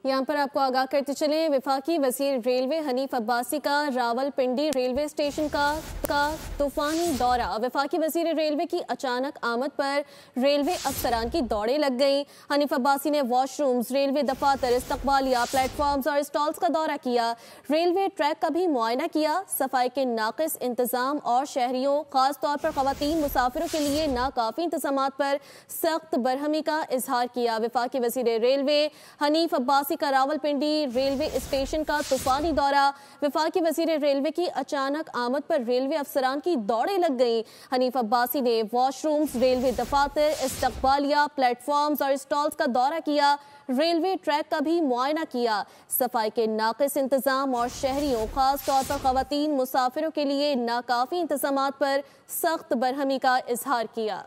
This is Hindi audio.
यहाँ पर आपको आगाह करते चले, वफाकी वज़ीर रेलवे हनीफ अब्बासी का रावलपिंडी रेलवे स्टेशन का तूफानी दौरा। वफाकी वज़ीर रेलवे की अचानक आमद पर रेलवे अफसरान की दौड़ें लग गईं। हनीफ अब्बासी ने वॉशरूम्स, रेलवे दफातर, इस्तकबालिया, प्लेटफॉर्म्स और स्टॉल्स का दौरा किया। रेलवे ट्रैक का भी मुआयना किया। सफाई के नाकिस इंतजाम और शहरियों, खास तौर पर ख़वातीन मुसाफिरों के लिए नाकाफी इंतजामात पर सख्त बरहमी का इजहार किया। वफाकी वज़ीर रेलवे हनीफ अब्बासी का रावलपिंडी रेलवे स्टेशन का तूफानी दौरा। वफाकी वज़ीर रेलवे की अचानक आमद पर रेलवे अफसरान की दौड़ें लग गईं। हनीफ अब्बासी ने वॉशरूम्स, रेलवे दफातर, इस्तकबालिया, प्लेटफॉर्म्स और स्टॉल्स का दौरा किया। रेलवे ट्रैक का भी मुआयना किया। सफाई के नाकिस इंतजाम और शहरियों, खास तौर पर ख़वातीन मुसाफिरों के लिए नाकाफी इंतजामात पर सख्त बरहमी का इजहार किया।